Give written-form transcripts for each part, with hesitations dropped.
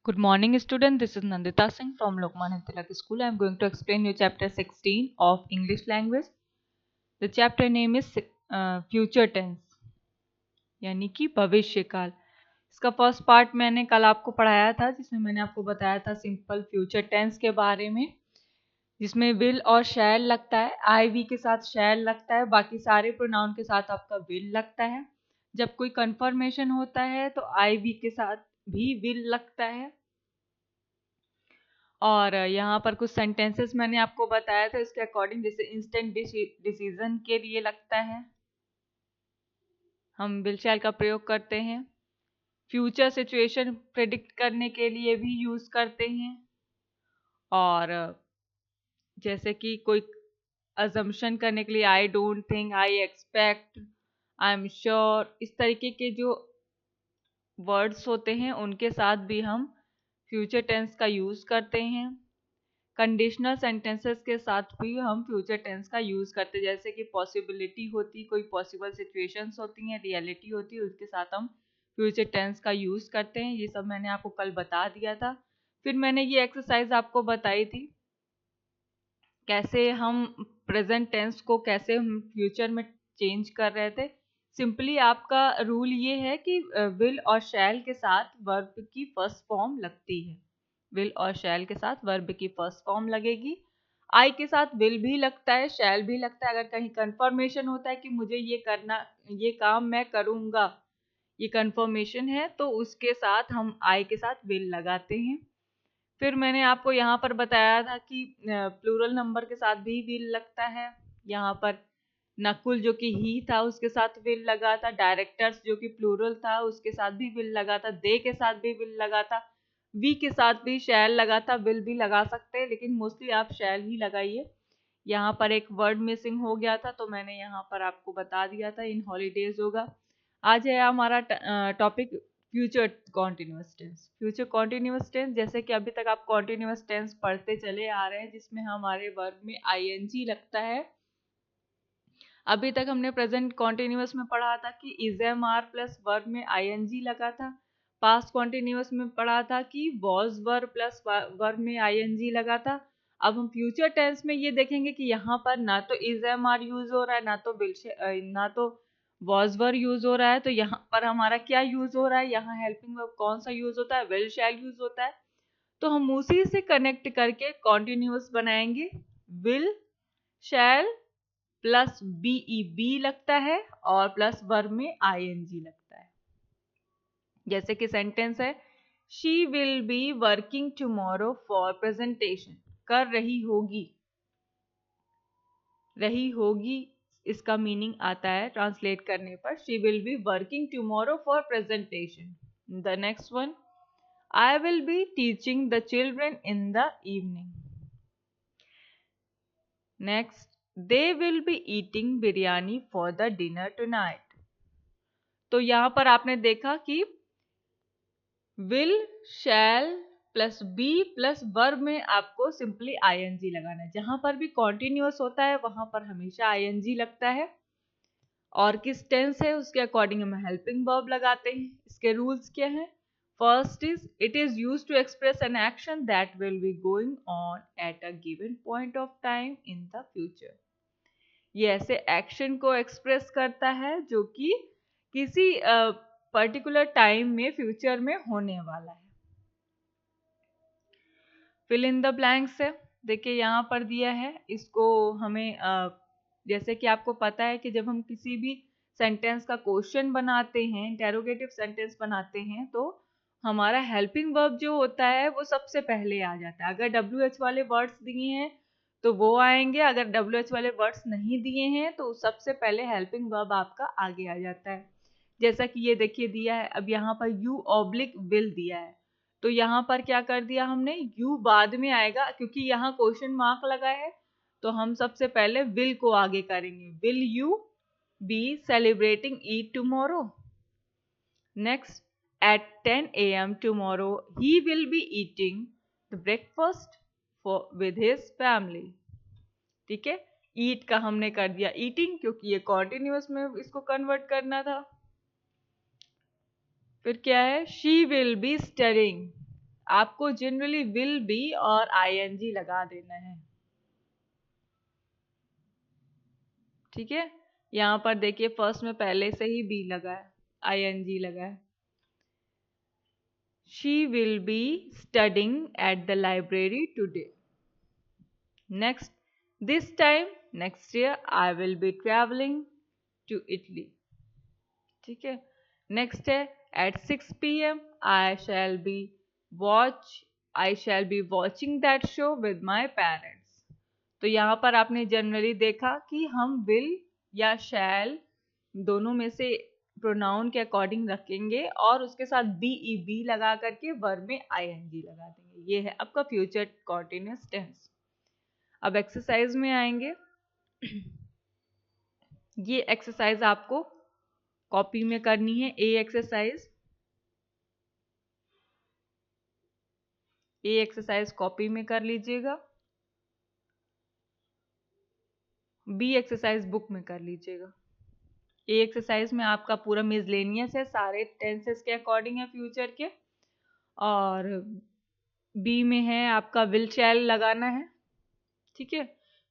Good morning, student. This is Nandita Singh from Lokmanya Tilak School. I am going to explain you chapter 16 of English language. The chapter name is future tense, यानी कि भविष्य काल. इसका first part मैंने कल आपको पढ़ाया था, जिसमें मैंने आपको बताया था सिंपल फ्यूचर टेंस के बारे में, जिसमें विल और शैल लगता है. आई वी के साथ शैल लगता है, बाकी सारे प्रोनाउन के साथ आपका विल लगता है. जब कोई कंफर्मेशन होता है तो आई वी के साथ भी विल लगता है. और यहाँ पर कुछ सेंटेंसेस मैंने आपको बताया था इसके अकॉर्डिंग, जैसे इंस्टेंट डिसीजन के लिए लगता है, हम विल शैल का प्रयोग करते हैं. फ्यूचर सिचुएशन प्रेडिक्ट करने के लिए भी यूज करते हैं. और जैसे कि कोई अजम्पशन करने के लिए I don't think, I expect, I am sure, इस तरीके के जो वर्ड्स होते हैं उनके साथ भी हम फ्यूचर टेंस का यूज करते हैं. कंडीशनल सेंटेंसेस के साथ भी हम फ्यूचर टेंस का यूज करते हैं, जैसे कि पॉसिबिलिटी होती, कोई पॉसिबल सिचुएशंस होती हैं, रियलिटी होती है, उसके साथ हम फ्यूचर टेंस का यूज करते हैं. ये सब मैंने आपको कल बता दिया था. फिर मैंने ये एक्सरसाइज आपको बताई थी कैसे हम प्रेजेंट टेंस को कैसे हम फ्यूचर में चेंज कर रहे थे. सिंपली आपका रूल ये है कि विल और शैल के साथ वर्ब की फर्स्ट फॉर्म लगती है. विल और शैल के साथ वर्ब की फर्स्ट फॉर्म लगेगी. आई के साथ विल भी लगता है, शैल भी लगता है. अगर कहीं कंफर्मेशन होता है कि मुझे ये करना, ये काम मैं करूँगा, ये कंफर्मेशन है, तो उसके साथ हम आई के साथ विल लगाते हैं. फिर मैंने आपको यहाँ पर बताया था कि प्लूरल नंबर के साथ भी विल लगता है. यहाँ पर नकुल जो कि ही था उसके साथ विल लगा था. डायरेक्टर्स जो कि प्लूरल था उसके साथ भी विल लगा था. दे के साथ भी विल लगा था. वी के साथ भी शैल लगा था. विल भी लगा सकते हैं, लेकिन मोस्टली आप शैल ही लगाइए. यहाँ पर एक वर्ड मिसिंग हो गया था, तो मैंने यहाँ पर आपको बता दिया था इन हॉलीडेज होगा. आज है हमारा topic future continuous tense. Future continuous tense, जैसे कि अभी तक आप कॉन्टिन्यूअस टेंस पढ़ते चले आ रहे हैं, जिसमें हमारे वर्ब में आईएनजी लगता है. अभी तक हमने प्रेजेंट कॉन्टिन्यूअस में पढ़ा था कि is am are plus verb में आईएनजी लगा था. पास्ट कॉन्टिन्यूअस में पढ़ा था कि वॉज वर्ब प्लस वर्ब में आईएनजी लगा था. अब हम फ्यूचर टेंस में ये देखेंगे कि यहाँ पर ना तो इज एम आर यूज हो रहा है, ना तो वॉज वर्ब यूज हो रहा है. तो यहाँ पर हमारा क्या यूज हो रहा है, यहाँ हेल्पिंग वर्ब कौन सा यूज होता है, विल शैल यूज होता है. तो हम उसी से कनेक्ट करके कॉन्टिन्यूअस बनाएंगे. Will shall plus B E be लगता है और प्लस वर्ब में आईएनजी लगता है. जैसे कि सेंटेंस है, she will be working tomorrow for presentation. कर रही होगी, रही होगी इसका मीनिंग आता है ट्रांसलेट करने पर, she will be working tomorrow for presentation. The next one, I will be teaching the children in the evening. Next, they will be eating biryani for the dinner tonight. तो यहां पर आपने देखा कि will, shall plus be plus verb में आपको simply ING लगाना है. जहां पर भी कॉन्टिन्यूअस होता है वहां पर हमेशा आईएनजी लगता है. और किस टेंस है उसके अकॉर्डिंग हम हेल्पिंग वर्ब लगाते हैं. इसके रूल्स क्या हैं? First is, it is used to express an action that will be going on at a given point of time in the future. ये ऐसे एक्शन को एक्सप्रेस करता है जो कि किसी पर्टिकुलर टाइम में फ्यूचर में होने वाला है. फिल इन द ब्लैंक्स है, देखिए यहाँ पर दिया है. इसको हमें जैसे कि आपको पता है कि जब हम किसी भी सेंटेंस का क्वेश्चन बनाते हैं, इंटेरोगेटिव सेंटेंस बनाते हैं, तो हमारा हेल्पिंग वर्ब जो होता है वो सबसे पहले आ जाता है. अगर डब्ल्यू एच वाले वर्ड्स दिए हैं तो वो आएंगे. अगर डब्ल्यू एच वाले वर्ड्स नहीं दिए हैं तो सबसे पहले हेल्पिंग वर्ब आपका आगे आ जाता है. जैसा कि ये देखिए दिया है. अब यहाँ पर यू ऑब्लिक विल दिया है, तो यहाँ पर क्या कर दिया हमने, यू बाद में आएगा क्योंकि यहाँ क्वेश्चन मार्क लगा है, तो हम सबसे पहले विल को आगे करेंगे. Will you be celebrating Eid tomorrow. Next, at 10 a.m. tomorrow he will be eating the breakfast with his family. ठीक है, ईट का हमने कर दिया ईटिंग क्योंकि ये कॉन्टिन्यूअस में इसको कन्वर्ट करना था. फिर क्या है, शी विल बी स्टडिंग. आपको जनरली विल बी और आईएनजी लगा देना है। ठीक है, यहाँ पर देखिए फर्स्ट में पहले से ही बी लगा है, आईएनजी लगा है। She will be studying at the library today. Next, this time next year I will be traveling to Italy. ठीक है, next है at 6 p.m. I shall be watching that show with my parents. तो यहाँ पर आपने generally देखा कि हम will या shall दोनों में से प्रोनाउन के अकॉर्डिंग रखेंगे और उसके साथ बी लगा करके वर्ब में आईएनजी लगा देंगे। ये है आपका फ्यूचर कॉन्टिन्यूअस टेंस। अब एक्सरसाइज में आएंगे। ये एक्सरसाइज आपको कॉपी में करनी है। ए एक्सरसाइज कॉपी में कर लीजिएगा, बी एक्सरसाइज बुक में कर लीजिएगा। ए एक्सरसाइज में आपका पूरा मिसलेनियस है, सारे टेंसेस के अकॉर्डिंग है फ्यूचर के, और बी में है आपका विल शैल लगाना है। ठीक है,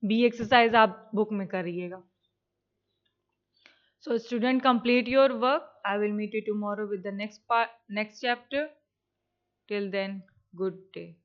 बी एक्सरसाइज आप बुक में करिएगा। So student, complete your work. I will meet you tomorrow with the next chapter. Till then, good day.